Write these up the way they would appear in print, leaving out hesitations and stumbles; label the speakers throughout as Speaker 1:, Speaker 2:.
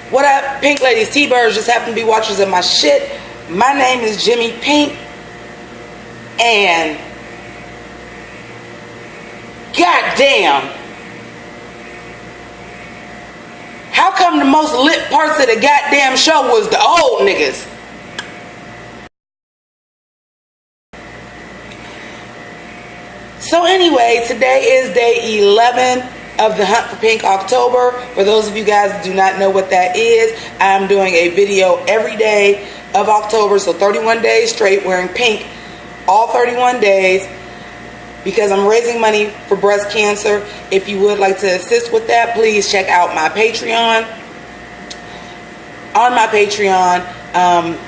Speaker 1: What up, Pink ladies, T-Birds, just happen to be watchers of my shit. My name is Jimmy Pynk, and goddamn, how come the most lit parts of the goddamn show was the old niggas? So anyway, today is day 11 of the Hunt for Pink October. For those of you guys that do not know what that is, I'm doing a video every day of October, so 31 days straight wearing pink, all 31 days, because I'm raising money for breast cancer. If you would like to assist with that, please check out my Patreon. On my Patreon,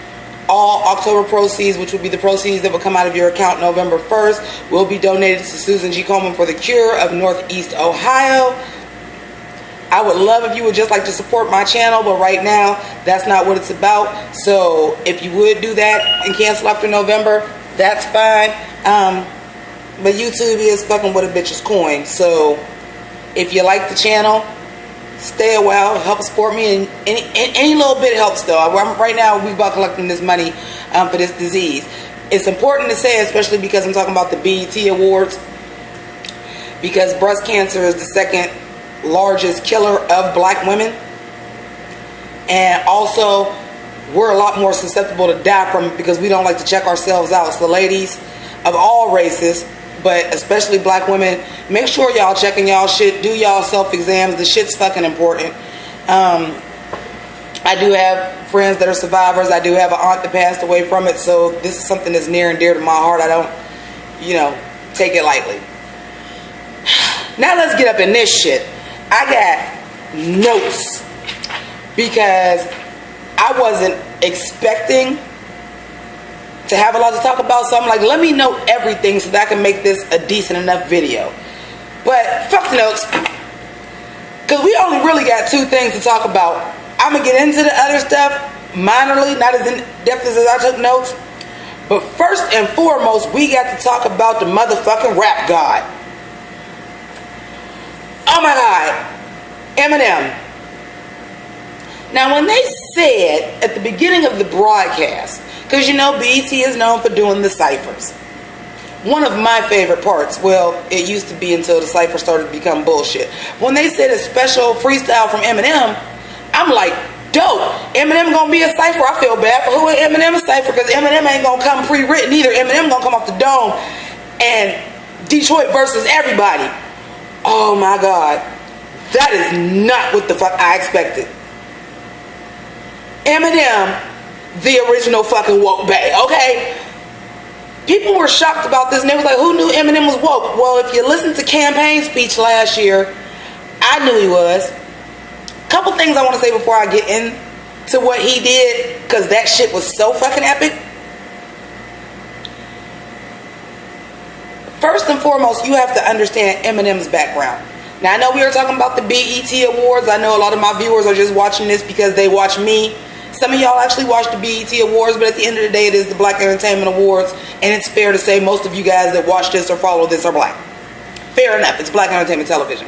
Speaker 1: all October proceeds, which will be the proceeds that will come out of your account November 1st, will be donated to Susan G. Komen for the cure of Northeast Ohio. I would love if you would just like to support my channel, but right now, that's not what it's about. So if you would do that and cancel after November, that's fine. But YouTube is fucking with a bitch's coin. So if you like the channel, stay a while, help support me, and any little bit helps though. Right now, we about collecting this money for this disease. It's important to say, especially because I'm talking about the BET Awards, because breast cancer is the second largest killer of black women, and also we're a lot more susceptible to die from it because we don't like to check ourselves out. So ladies of all races, but especially black women, make sure y'all checking y'all shit. Do y'all self-exams. The shit's fucking important. I do have friends that are survivors. I do have an aunt that passed away from it. So this is something that's near and dear to my heart. I don't, take it lightly. Now let's get up in this shit. I got notes because I wasn't expecting to have a lot to talk about, so I'm like, let me note everything so that I can make this a decent enough video. But fuck the notes, because we only really got two things to talk about. I'm gonna get into the other stuff minorly, not as in depth as I took notes. But first and foremost, we got to talk about the motherfucking rap god. Oh my god, Eminem. Now when they said at the beginning of the broadcast, because BET is known for doing the ciphers. One of my favorite parts, well, it used to be until the cipher started to become bullshit. When they said a special freestyle from Eminem, I'm like, dope. Eminem gonna be a cipher. I feel bad for who Eminem is cipher, because Eminem ain't gonna come pre-written either. Eminem gonna come off the dome and Detroit versus everybody. Oh my God. That is not what the fuck I expected. Eminem, the original fucking woke bae, okay? People were shocked about this, and they was like, who knew Eminem was woke? Well, if you listened to Campaign speech last year, I knew he was. Couple things I want to say before I get into what he did, because that shit was so fucking epic. First and foremost, you have to understand Eminem's background. Now, I know we were talking about the BET Awards. I know a lot of my viewers are just watching this because they watch me. Some of y'all actually watch the BET Awards, but at the end of the day, it is the Black Entertainment Awards, and it's fair to say most of you guys that watch this or follow this are black. Fair enough, it's Black Entertainment Television.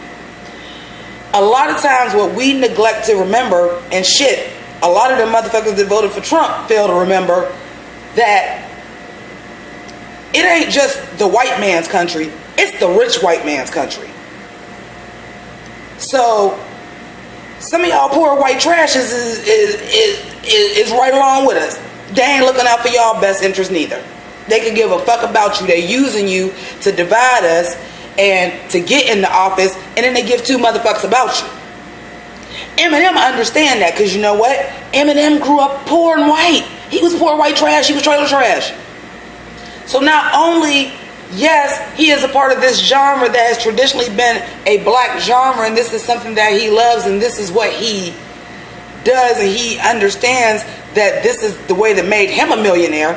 Speaker 1: A lot of times what we neglect to remember, and shit, a lot of the motherfuckers that voted for Trump fail to remember that it ain't just the white man's country, it's the rich white man's country. So some of y'all poor white trash is right along with us. They ain't looking out for y'all best interest neither. They could give a fuck about you. They using you to divide us and to get in the office, and then they give two motherfuckers about you. Eminem understand that, because you know what? Eminem grew up poor and white. He was poor white trash. He was trailer trash. So not only, yes, he is a part of this genre that has traditionally been a black genre, and this is something that he loves, and this is what he does, and he understands that this is the way that made him a millionaire.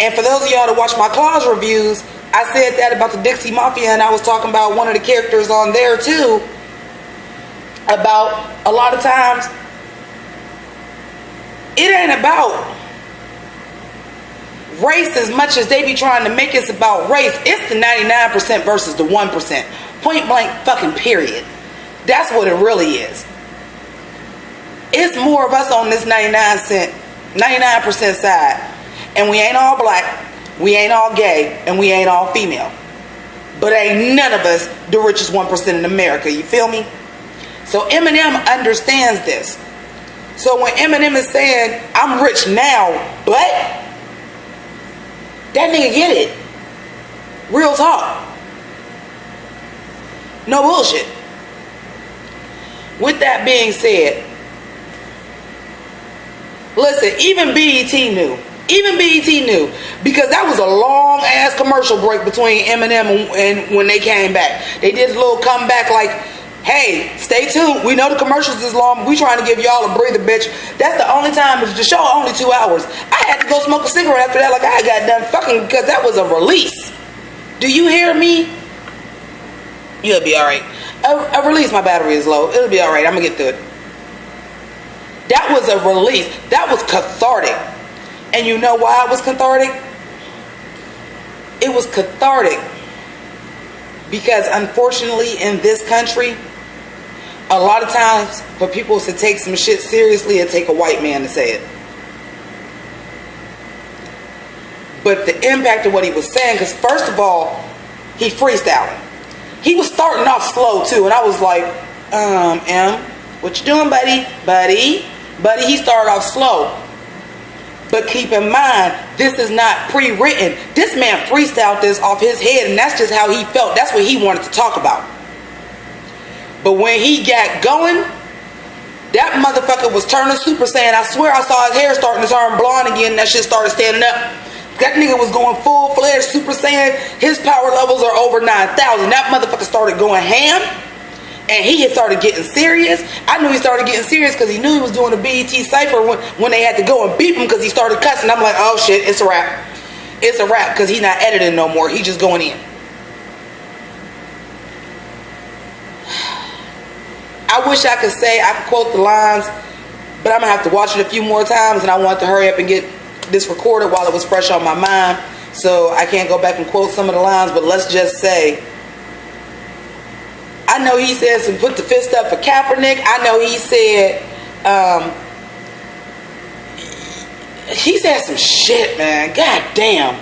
Speaker 1: And for those of y'all that watch my Claws reviews, I said that about the Dixie Mafia, and I was talking about one of the characters on there too, about a lot of times it ain't about race as much as they be trying to make it about race. It's the 99% versus the 1%. Point blank fucking period. That's what it really is. It's more of us on this 99% side. And we ain't all black, we ain't all gay, and we ain't all female. But ain't none of us the richest 1% in America, you feel me? So Eminem understands this. So when Eminem is saying, I'm rich now, but that nigga get it. Real talk. No bullshit. With that being said, listen, even BET knew. Because that was a long ass commercial break between Eminem and when they came back. They did a little comeback like, hey, stay tuned. We know the commercials is long, but we trying to give y'all a breather, bitch. That's the only time. The show only 2 hours. I had to go smoke a cigarette after that like I got done fucking because that was a release. Do you hear me? You'll be alright. A release, my battery is low. It'll be alright. I'm going to get through it. That was a release. That was cathartic. And you know why it was cathartic? It was cathartic because unfortunately in this country, a lot of times for people to take some shit seriously, it take a white man to say it. But the impact of what he was saying, because first of all, he freestyling. He was starting off slow too, and I was like, M, what you doing, buddy? Buddy, he started off slow. But keep in mind, this is not pre-written. This man freestyled this off his head, and that's just how he felt. That's what he wanted to talk about. But when he got going, that motherfucker was turning Super Saiyan. I swear I saw his hair starting to turn blonde again, and that shit started standing up. That nigga was going full-fledged Super Saiyan. His power levels are over 9,000. That motherfucker started going ham. And he had started getting serious. I knew he started getting serious because he knew he was doing a BET cypher when they had to go and beep him because he started cussing. I'm like, oh shit, it's a wrap. It's a wrap because he's not editing no more. He just going in. I wish I could say I could quote the lines, but I'm going to have to watch it a few more times, and I want to hurry up and get this recorded while it was fresh on my mind. So I can't go back and quote some of the lines, but let's just say, I know he said some put the fist up for Kaepernick. I know he said some shit, man. God damn.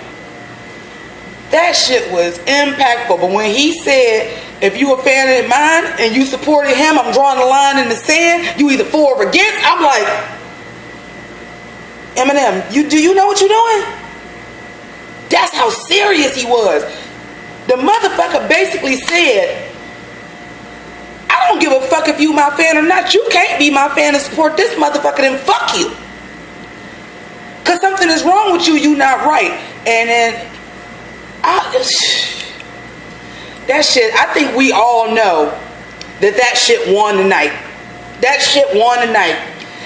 Speaker 1: That shit was impactful. But when he said, if you a fan of mine and you supported him, I'm drawing the line in the sand. You either for or against. I'm like, Eminem, do you know what you're doing? That's how serious he was. The motherfucker basically said, I don't give a fuck if you my fan or not. You can't be my fan and support this motherfucker, then fuck you. Cause something is wrong with you, you not right. And then that shit, I think we all know that shit won tonight. That shit won tonight.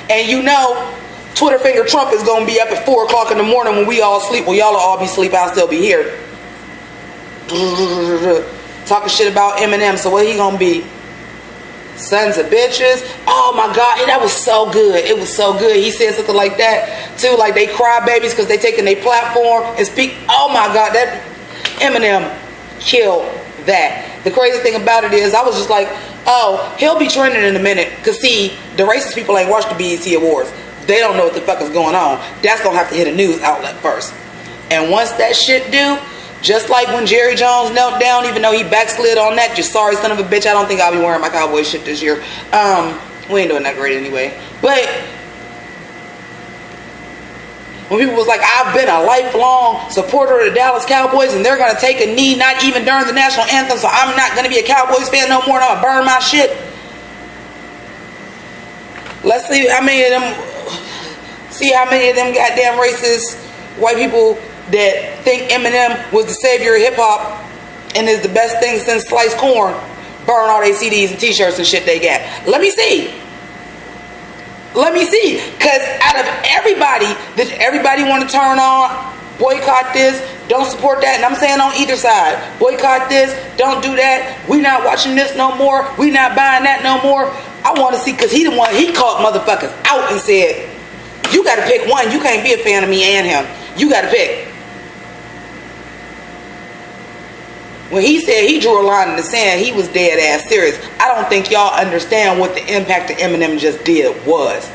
Speaker 1: And you know, Twitter finger Trump is gonna be up at 4 o'clock in the morning when we all sleep. Well, y'all will all be asleep, I'll still be here. Talking shit about Eminem. So what he gonna be? Sons of bitches. Oh my God, that was so good. It was so good. He said something like that too, like they cry babies because they taking their platform and speak. Oh my God, that Eminem killed that. The crazy thing about it is I was just like, oh, he'll be trending in a minute. Cause see, the racist people ain't watched the BET Awards. They don't know what the fuck is going on. That's gonna have to hit a news outlet first. And once that shit do, just like when Jerry Jones knelt down, even though he backslid on that, you sorry son of a bitch, I don't think I'll be wearing my cowboy shit this year. We ain't doing that great anyway. But when people was like, I've been a lifelong supporter of the Dallas Cowboys and they're going to take a knee, not even during the national anthem, so I'm not going to be a Cowboys fan no more and I'm going to burn my shit. Let's see how many of them goddamn racist white people that think Eminem was the savior of hip-hop and is the best thing since sliced corn burn all their CDs and t-shirts and shit they got. Let me see. Because out of everybody that everybody want to turn on, boycott this, don't support that, and I'm saying on either side, boycott this, don't do that, we not watching this no more, we not buying that no more. I want to see, because he the one, he called motherfuckers out and said, you got to pick one. You can't be a fan of me and him. You got to pick. when he said he drew a line in the sand, he was dead ass serious. I don't think y'all understand what the impact that Eminem just did was.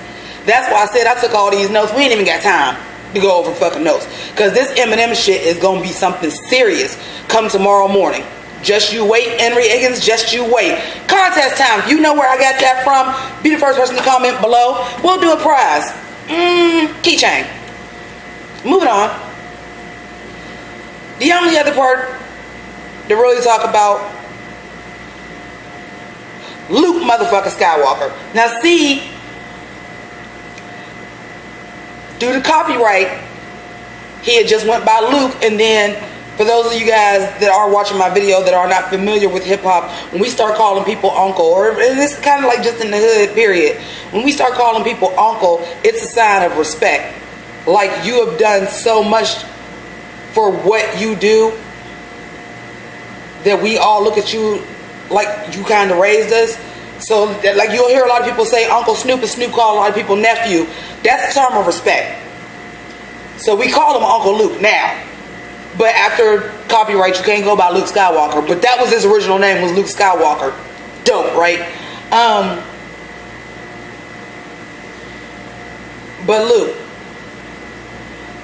Speaker 1: That's why I said I took all these notes. We ain't even got time to go over fucking notes. Because this Eminem shit is going to be something serious come tomorrow morning. Just you wait, Henry Higgins, just you wait. Contest time. If you know where I got that from, be the first person to comment below. We'll do a prize. Keychain. Moving on. The only other part to really talk about Luke motherfucker Skywalker. Now see, due to copyright, he had just went by Luke, and then for those of you guys that are watching my video that are not familiar with hip-hop, when we start calling people uncle, or it's kind of like just in the hood period, when we start calling people uncle, it's a sign of respect. Like, you have done so much for what you do that we all look at you like you kind of raised us. So like, you'll hear a lot of people say Uncle Snoop, and Snoop call a lot of people nephew. That's a term of respect. So we call him Uncle Luke now. But after copyright, you can't go by Luke Skywalker. But that was his original name, was Luke Skywalker. Dope, right? But Luke.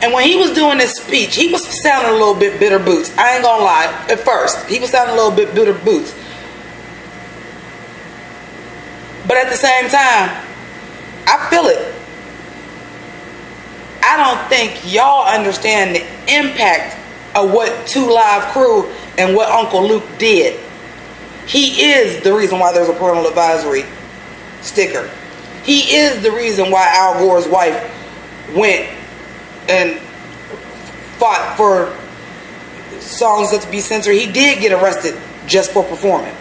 Speaker 1: And when he was doing this speech, he was sounding a little bit bitter boots. I ain't gonna lie. At first, he was sounding a little bit bitter boots. But at the same time, I feel it. I don't think y'all understand the impact of what 2 Live Crew and what Uncle Luke did. He is the reason why there's a parental advisory sticker. He is the reason why Al Gore's wife went and fought for songs that to be censored. He did get arrested just for performing.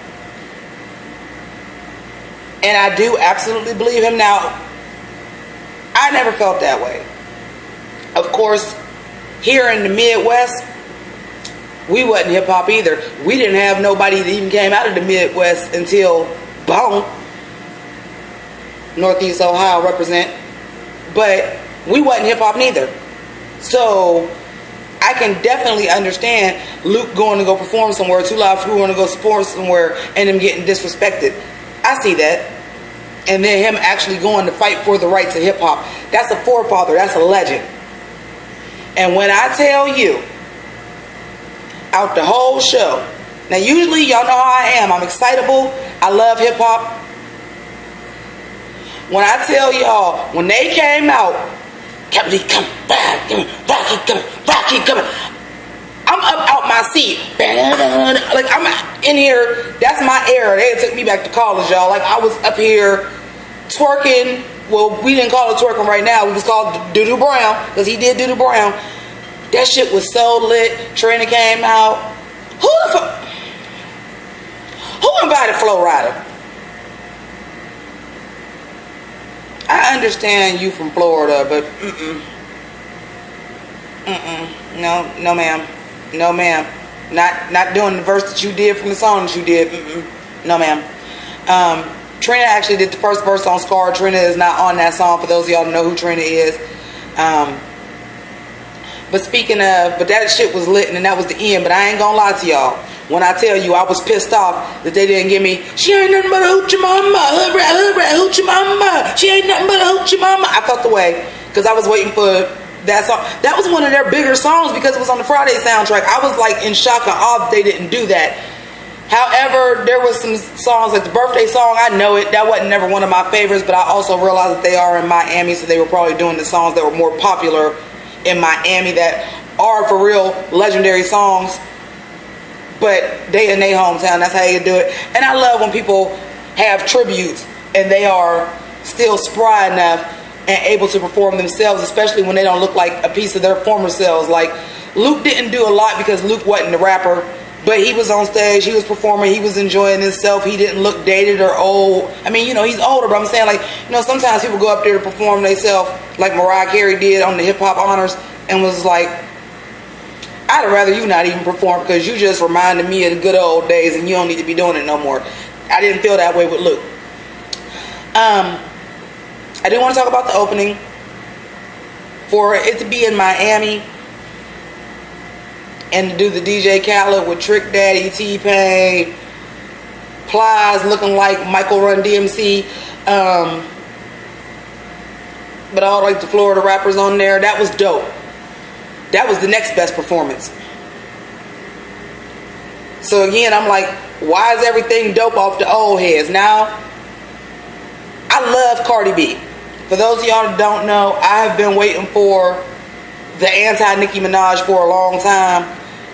Speaker 1: And I do absolutely believe him. Now, I never felt that way. Of course, here in the Midwest, we wasn't hip-hop either. We didn't have nobody that even came out of the Midwest until Bone. Northeast Ohio represent. But we wasn't hip-hop neither. So, I can definitely understand Luke going to go perform somewhere, 2 Live Crew going to go support somewhere, and them getting disrespected. I see that. And then him actually going to fight for the rights of hip-hop. That's a forefather. That's a legend. And when I tell you, out the whole show, now usually y'all know how I am. I'm excitable. I love hip-hop. When I tell y'all, when they came out, Rocky coming. I'm up out my seat. Like, I'm in here. That's my era. They took me back to college, y'all. Like, I was up here twerking. Well, we didn't call it twerking right now. We just called it Doo-Doo Brown, because he did Doo-Doo Brown. That shit was so lit. Trina came out. Who invited Flo Rida? I understand you from Florida, but no ma'am. No ma'am. Not doing the verse that you did from the song that you did. No ma'am. Trina actually did the first verse on Scar. Trina is not on that song, for those of y'all who know who Trina is. But speaking of, but that shit was lit, and that was the end. But I ain't gonna lie to y'all. When I tell you I was pissed off that they didn't give me, she ain't nothing but a hoochie mama, hoochie mama, she ain't nothing but a hoochie mama. I felt the way, because I was waiting for that song. That was one of their bigger songs because it was on the Friday soundtrack. I was like in shock and awe that they didn't do that. However, there was some songs like the birthday song. I know it. That wasn't never one of my favorites, but I also realized that they are in Miami, so they were probably doing the songs that were more popular in Miami that are for real legendary songs. But they in their hometown, that's how you do it. And I love when people have tributes and they are still spry enough and able to perform themselves, especially when they don't look like a piece of their former selves. Like, Luke didn't do a lot because Luke wasn't the rapper, but he was on stage, he was performing, he was enjoying himself. He didn't look dated or old. I mean, you know, he's older, but I'm saying, like, you know, sometimes people go up there to perform themselves, like Mariah Carey did on the Hip Hop Honors, and was like, I'd rather you not even perform, because you just reminded me of the good old days and you don't need to be doing it no more. I didn't feel that way with Luke. I do want to talk about the opening. For it to be in Miami and to do the DJ Khaled with Trick Daddy, T-Pain, Plies looking like Michael Run DMC, but all like the Florida rappers on there. That was dope. That was the next best performance. So again, I'm like, why is everything dope off the old heads? Now, I love Cardi B. For those of y'all that don't know, I have been waiting for the anti-Nicki Minaj for a long time.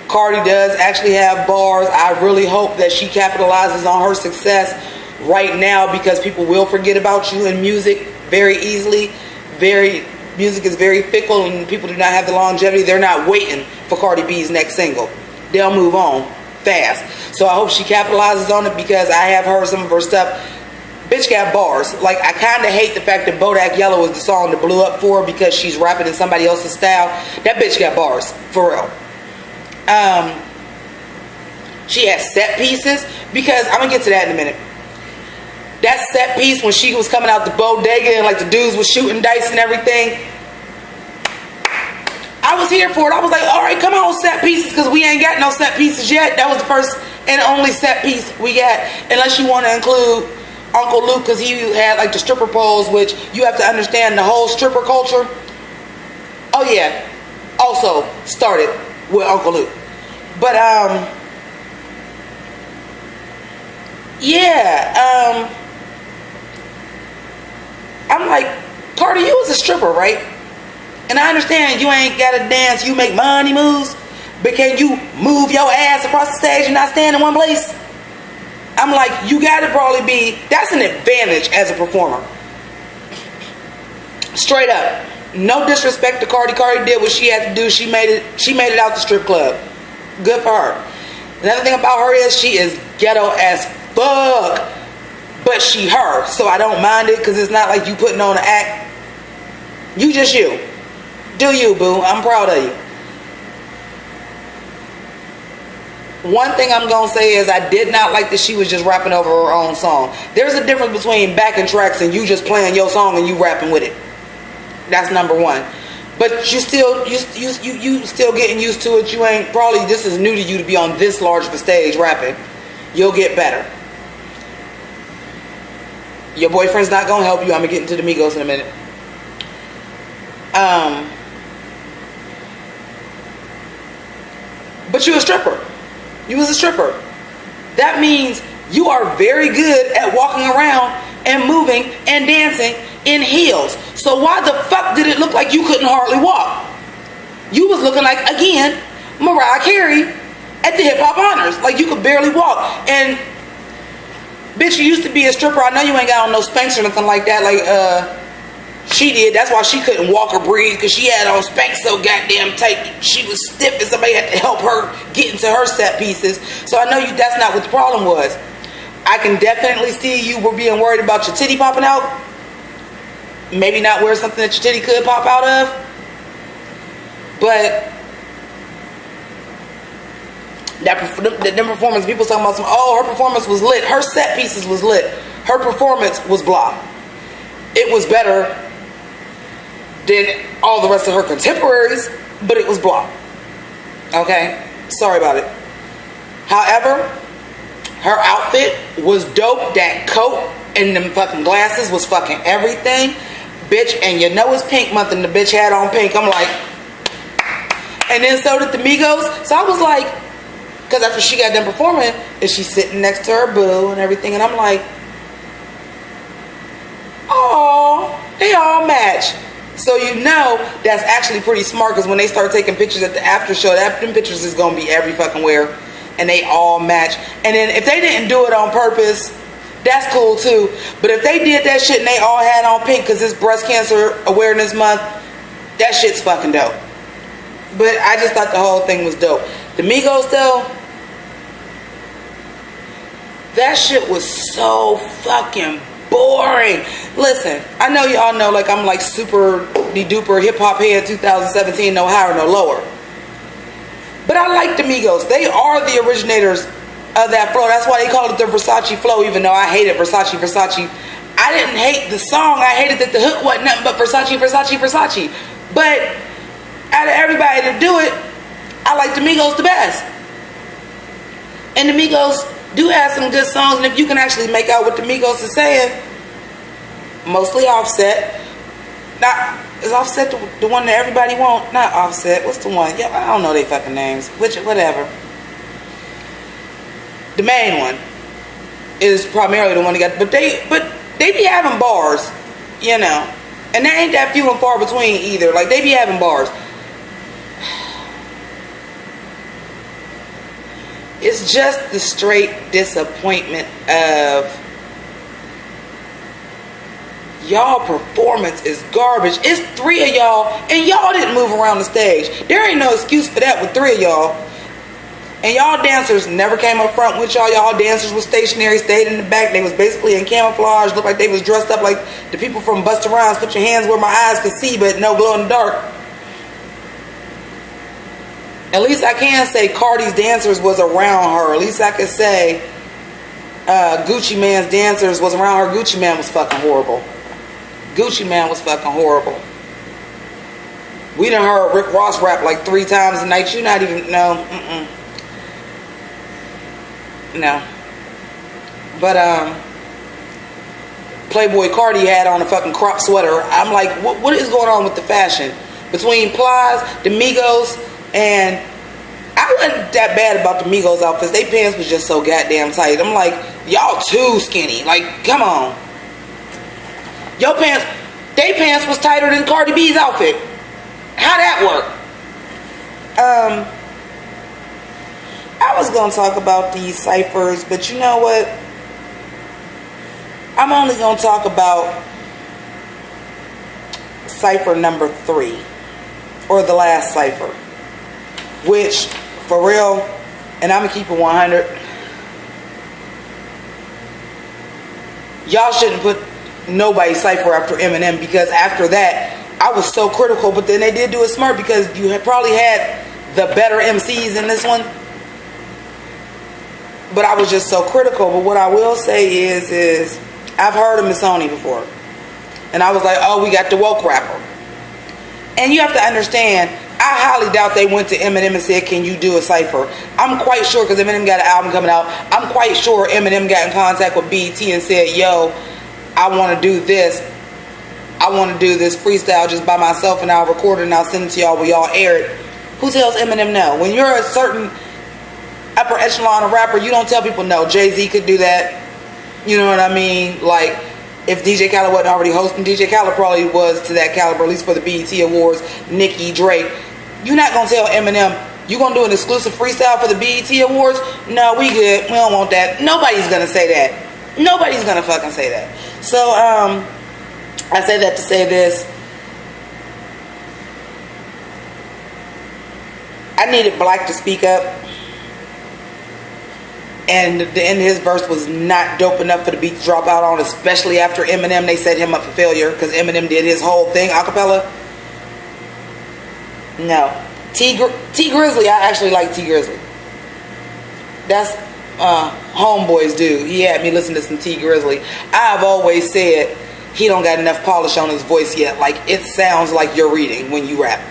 Speaker 1: Cardi does actually have bars. I really hope that she capitalizes on her success right now, because people will forget about you in music very easily. Music is very fickle, and people do not have the longevity. They're not waiting for Cardi B's next single. They'll move on fast. So I hope she capitalizes on it, because I have heard some of her stuff. Bitch got bars. Like, I kind of hate the fact that Bodak Yellow is the song that blew up for her because she's rapping in somebody else's style. That bitch got bars, for real. She has set pieces, because I'm gonna get to that in a minute. That set piece when she was coming out the bodega and like the dudes was shooting dice and everything, I was here for it. I was like, all right, come on, set pieces, because we ain't got no set pieces yet. That was the first and only set piece we got, unless you want to include Uncle Luke, because he had like the stripper poles, which you have to understand the whole stripper culture. Oh yeah, also started with Uncle Luke. But yeah, I'm like, Cardi, you was a stripper, right? And I understand you ain't gotta dance, you make money moves, but can you move your ass across the stage and not stand in one place? I'm like, you gotta probably be, that's an advantage as a performer. Straight up. No disrespect to Cardi. Cardi did what she had to do. She made it out the strip club. Good for her. Another thing about her is she is ghetto as fuck, but she her, so I don't mind it, because it's not like you putting on an act. You just you. Do you, boo. I'm proud of you. One thing I'm gonna say is I did not like that she was just rapping over her own song. There's a difference between backing tracks and you just playing your song and you rapping with it. That's number one. But you still getting used to it. You ain't, probably this is new to you to be on this large of a stage rapping. You'll get better. Your boyfriend's not gonna help you. I'm gonna get into the Migos in a minute. But you a stripper. You was a stripper. That means you are very good at walking around and moving and dancing in heels. So why the fuck did it look like you couldn't hardly walk? You was looking like, again, Mariah Carey at the Hip Hop Honors. Like, you could barely walk. And bitch, you used to be a stripper. I know you ain't got on no Spanx or nothing like that. Like, she did. That's why she couldn't walk or breathe, because she had on Spanx so goddamn tight. She was stiff, and somebody had to help her get into her set pieces. So I know you. That's not what the problem was. I can definitely see you were being worried about your titty popping out. Maybe not wear something that your titty could pop out of. But that performance, people talking about her performance was lit. Her set pieces was lit. Her performance was blah. It was better than all the rest of her contemporaries, but it was blah. Okay? Sorry about it. However, her outfit was dope. That coat and them fucking glasses was fucking everything. Bitch, and you know it's Pynk month and the bitch had on pink. I'm like, and then so did the Migos. So I was like, because after she got done performing, and she's sitting next to her boo and everything, and I'm like, oh, they all match. So you know that's actually pretty smart, because when they start taking pictures at the after show, them pictures is going to be every fucking where, and they all match. And then if they didn't do it on purpose, that's cool too. But if they did that shit and they all had on pink because it's Breast Cancer Awareness Month, that shit's fucking dope. But I just thought the whole thing was dope. The Migos though, that shit was so fucking boring. Listen, I know y'all know, like, I'm like super duper hip hop head 2017, no higher, no lower. But I like the Migos. They are the originators of that flow. That's why they call it the Versace flow, even though I hated Versace. I didn't hate the song. I hated that the hook wasn't nothing but Versace. But out of everybody to do it, I like the Migos the best. And the Migos do have some good songs, and if you can actually make out what the Migos is saying, mostly Offset. Now, is Offset the one that everybody want? Not Offset. What's the one? Yeah, I don't know they fucking names. Whatever. The main one is primarily the one that got, but they be having bars, you know, and they ain't that few and far between either. Like, they be having bars. It's just the straight disappointment of y'all performance is garbage. It's 3 of y'all, and y'all didn't move around the stage. There ain't no excuse for that with 3 of y'all. And y'all dancers never came up front with y'all. Y'all dancers was stationary, stayed in the back. They was basically in camouflage. Looked like they was dressed up like the people from Busta Rhymes. Put your hands where my eyes can see, but no glow in the dark. At least I can say Cardi's dancers was around her. At least I can say Gucci Man's dancers was around her. Gucci Man was fucking horrible. Gucci Man was fucking horrible. We done heard Rick Ross rap like 3 times a night. You not even, no. No. But Playboy Cardi had on a fucking crop sweater. I'm like, what is going on with the fashion? Between Plies, the Migos, and I wasn't that bad about the Migos outfits. They pants was just so goddamn tight. I'm like, y'all too skinny. Like, come on. Your pants, they pants was tighter than Cardi B's outfit. How that work? I was going to talk about these ciphers, but you know what? I'm only going to talk about cipher number 3, or the last cipher, which, for real, and I'm going to keep it 100, y'all shouldn't put nobody's cipher after Eminem, because after that, I was so critical, but then they did do it smart, because you had probably had the better MCs in this one. But I was just so critical. But what I will say is I've heard of Missoni before. And I was like, oh, we got the woke rapper. And you have to understand, I highly doubt they went to Eminem and said, can you do a cipher? I'm quite sure, because Eminem got an album coming out, I'm quite sure Eminem got in contact with BET and said, yo, I want to do this. I want to do this freestyle just by myself, and I'll record it and I'll send it to y'all where y'all air it. Who tells Eminem no? When you're a certain upper echelon of rapper, you don't tell people no. Jay-Z could do that. You know what I mean? Like, if DJ Khaled wasn't already hosting, DJ Khaled probably was to that caliber, at least for the BET Awards. Nicki, Drake. You're not going to tell Eminem, you going to do an exclusive freestyle for the BET Awards? No, we good. We don't want that. Nobody's going to say that. Nobody's going to fucking say that. So, I say that to say this. I needed Black to speak up. And the end of his verse was not dope enough for the beat to drop out on, especially after Eminem. They set him up for failure because Eminem did his whole thing a cappella. No. T Grizzly, I actually like T Grizzly. That's Homeboy's dude. He had me listen to some T Grizzly. I've always said he don't got enough polish on his voice yet. Like, it sounds like you're reading when you rap.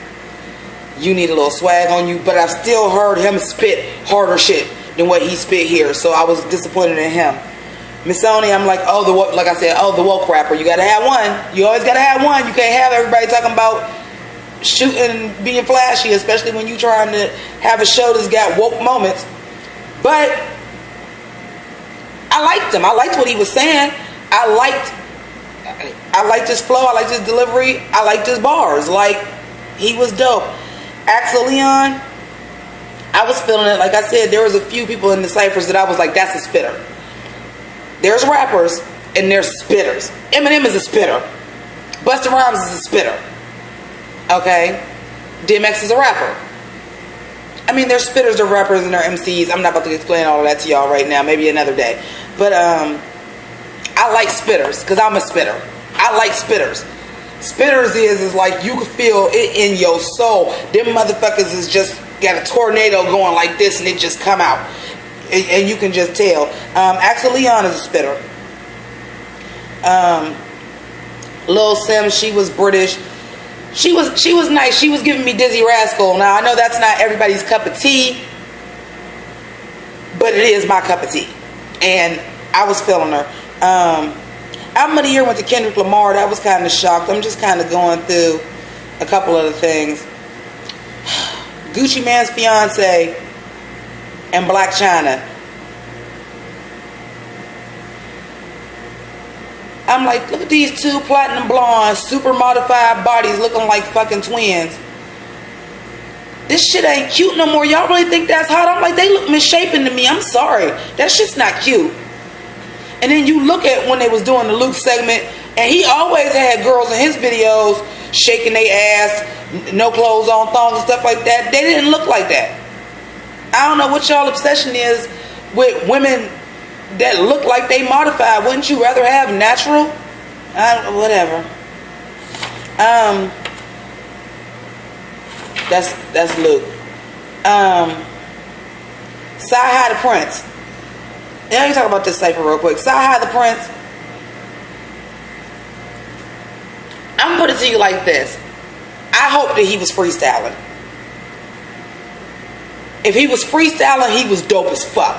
Speaker 1: You need a little swag on you, but I've still heard him spit harder shit than what he spit here, so I was disappointed in him. Missoni, I'm like, like I said, the woke rapper. You gotta have one. You always gotta have one. You can't have everybody talking about shooting, being flashy, especially when you trying to have a show that's got woke moments. But I liked him. I liked what he was saying. I liked his flow. I liked his delivery. I liked his bars. Like, he was dope. Axel Leon, I was feeling it. Like I said, there was a few people in the ciphers that I was like, that's a spitter. There's rappers and there's spitters. Eminem is a spitter. Busta Rhymes is a spitter. Okay? DMX is a rapper. I mean, there's spitters, they're rappers, and they're MCs. I'm not about to explain all of that to y'all right now. Maybe another day. But I like spitters because I'm a spitter. I like spitters. Spitters is like you can feel it in your soul. Them motherfuckers is just got a tornado going like this and it just come out. And you can just tell. Axel Leon is a spitter. Lil Sim, she was British. She was nice. She was giving me Dizzy Rascal. Now I know that's not everybody's cup of tea, but it is my cup of tea, and I was feeling her. Album of the year went to Kendrick Lamar. That was kind of shocked. I'm just kind of going through a couple of the things. Gucci Mane's Fiance and Black China. I'm like, look at these two platinum blondes, super modified bodies looking like fucking twins. This shit ain't cute no more. Y'all really think that's hot? I'm like, they look misshapen to me. I'm sorry. That shit's not cute. And then you look at when they was doing the Luke segment, and he always had girls in his videos shaking their ass, no clothes on, thongs and stuff like that. They didn't look like that. I don't know what y'all obsession is with women that look like they modified. Wouldn't you rather have natural? Whatever. That's Luke. Sci-Hi the Prince. Now you talk about this cipher real quick. Sci-Hi the Prince. I'm gonna put it to you like this. I hope that he was freestyling. If he was freestyling, he was dope as fuck.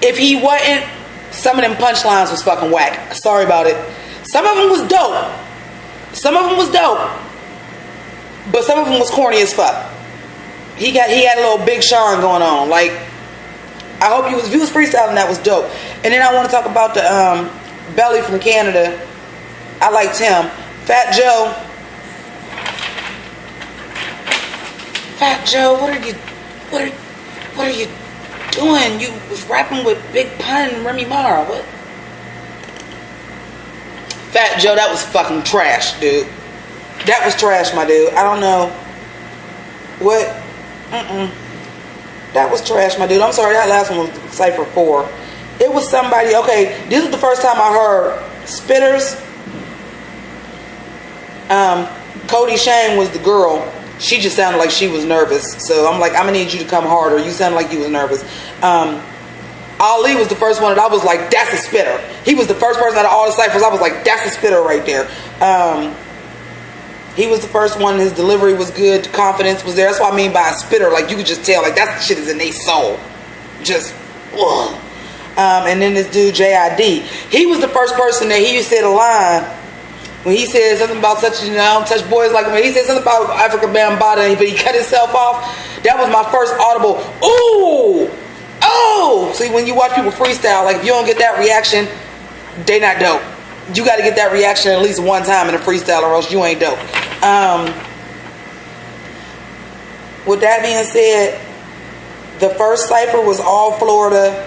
Speaker 1: If he wasn't, some of them punchlines was fucking whack. Sorry about it. Some of them was dope. But some of them was corny as fuck. He had a little Big Sean going on. Like, I hope if he was freestyling, that was dope. And then I want to talk about the Belly from Canada. I liked him. Fat Joe, what are you doing? You was rapping with Big Pun and Remy Ma. What? Fat Joe, that was fucking trash, dude. That was trash, my dude. I don't know what. That was trash, my dude. I'm sorry, that last one was Cypher 4. It was somebody, okay, this was the first time I heard Spitters. Cody Shane was the girl. She just sounded like she was nervous. So I'm like, I'm going to need you to come harder. You sound like you was nervous. Ali was the first one that I was like, that's a spitter. He was the first person out of all the ciphers. I was like, that's a spitter right there. He was the first one. His delivery was good. The confidence was there. That's what I mean by a spitter. Like, you could just tell, like, that shit is in their soul. Just, ugh. And then this dude, J.I.D. He was the first person that he said a line when he said something about touching, touch boys like me. He said something about Africa Bambaataa, but he cut himself off. That was my first audible, ooh, oh. See, when you watch people freestyle, like, if you don't get that reaction, they not dope. You got to get that reaction at least one time in a freestyle, or else you ain't dope. With that being said, the first cipher was all Florida.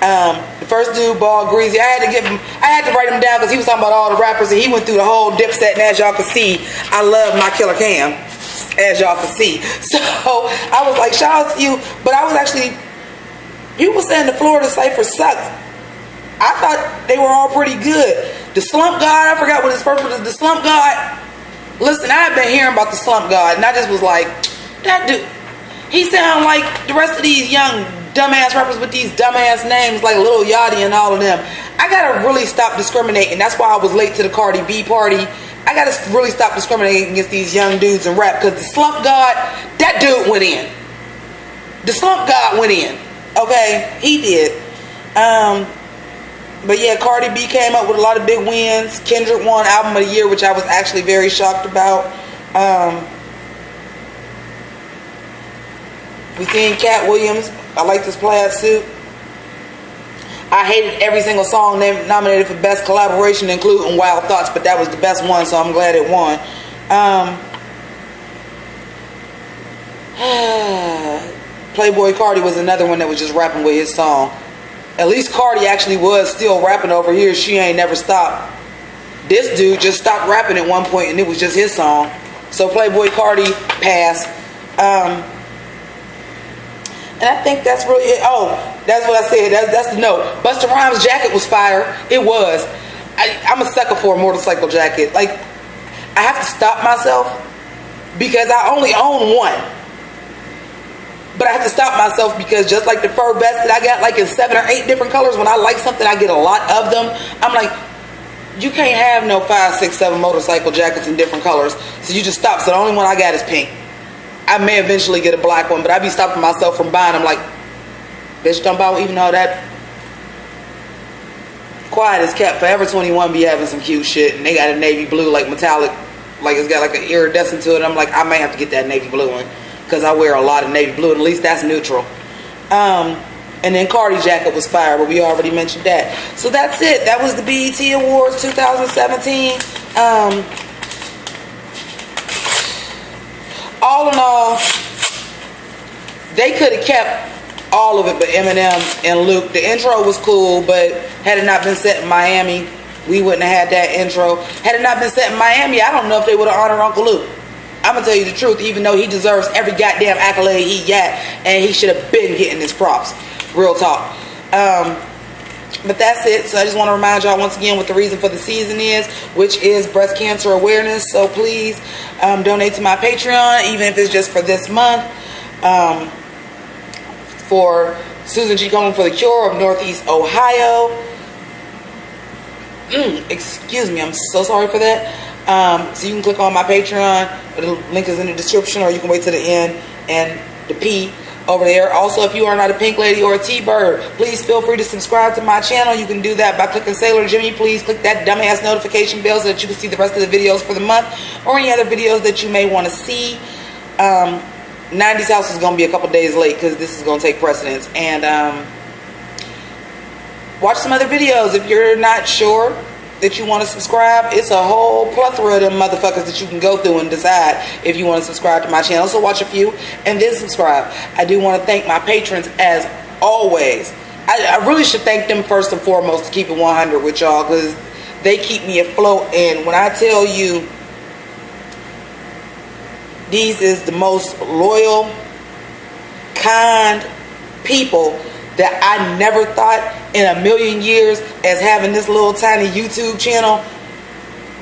Speaker 1: The first dude, Ball Greasy, I had to write him down because he was talking about all the rappers, and he went through the whole Dipset, and as y'all can see, I love my Killer Cam, as y'all can see. So I was like, shout out to you. But I was actually, people saying the Florida cipher sucked. I thought they were all pretty good. The Slump God, I forgot what his first one was. The Slump God. Listen, I have been hearing about the Slump God, and I just was like, that dude, he sound like the rest of these young dumbass rappers with these dumbass names like Lil Yachty and all of them. I gotta really stop discriminating. That's why I was late to the Cardi B party. I gotta really stop discriminating against these young dudes in rap, because the Slump God, that dude went in. The Slump God went in. Okay, he did. But yeah, Cardi B came up with a lot of big wins. Kendrick won Album of the Year, which I was actually very shocked about. We seen Cat Williams. I like this plaid suit. I hated every single song nominated for Best Collaboration, including Wild Thoughts, but that was the best one, so I'm glad it won. Playboy Cardi was another one that was just rapping with his song. At least Cardi actually was still rapping over here. She ain't never stopped. This dude just stopped rapping at one point, and it was just his song. So Playboy Cardi passed. And I think that's really it. Oh, that's what I said. That's the note. Busta Rhymes' jacket was fire. It was. I'm a sucker for a motorcycle jacket. Like, I have to stop myself because I only own one. But I have to stop myself because just like the fur vest that I got like in 7 or 8 different colors, when I like something, I get a lot of them. I'm like, you can't have no 5, 6, 7 motorcycle jackets in different colors. So you just stop. So the only one I got is pink. I may eventually get a black one, but I be stopping myself from buying them. Like, bitch, don't buy, even though that quiet is kept. Forever 21 be having some cute shit, and they got a navy blue, like metallic, like it's got like an iridescent to it. I'm like, I may have to get that navy blue one because I wear a lot of navy blue, and at least that's neutral. And then Cardi jacket was fire, but we already mentioned that. So that's it. That was the BET Awards 2017. All in all, they could have kept all of it but Eminem and Luke. The intro was cool, but had it not been set in Miami, we wouldn't have had that intro. Had it not been set in Miami, I don't know if they would have honored Uncle Luke. I'm going to tell you the truth, even though he deserves every goddamn accolade he got, and he should have been getting his props. Real talk. But that's it. So I just want to remind y'all once again what the reason for the season is, which is breast cancer awareness. So please donate to my Patreon, even if it's just for this month. For Susan G. Komen for the Cure of Northeast Ohio. Excuse me, I'm so sorry for that. So you can click on my Patreon. The link is in the description, or you can wait to the end and the P over there. Also, if you are not a Pink Lady or a T-Bird, please feel free to subscribe to my channel. You can do that by clicking Sailor Jimmy. Please click that dumbass notification bell so that you can see the rest of the videos for the month, or any other videos that you may want to see. 90's house is going to be a couple days late because this is going to take precedence. And watch some other videos. If you're not sure that you want to subscribe, it's a whole plethora of them motherfuckers that you can go through and decide if you want to subscribe to my channel. So watch a few and then subscribe. I do want to thank my patrons as always. I really should thank them first and foremost to keep it 100 with y'all, because they keep me afloat. And when I tell you, these is the most loyal, kind people that I never thought in a million years, as having this little tiny YouTube channel,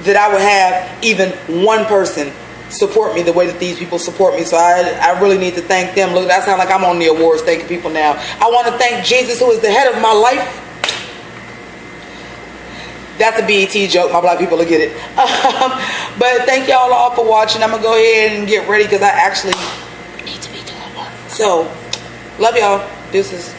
Speaker 1: that I would have even one person support me the way that these people support me. So I really need to thank them. Look, that sounds like I'm on the awards thanking people now. I want to thank Jesus, who is the head of my life. That's a BET joke. My black people will get it. But thank y'all all for watching. I'm going to go ahead and get ready because I actually need to be doing work. So, love y'all. This is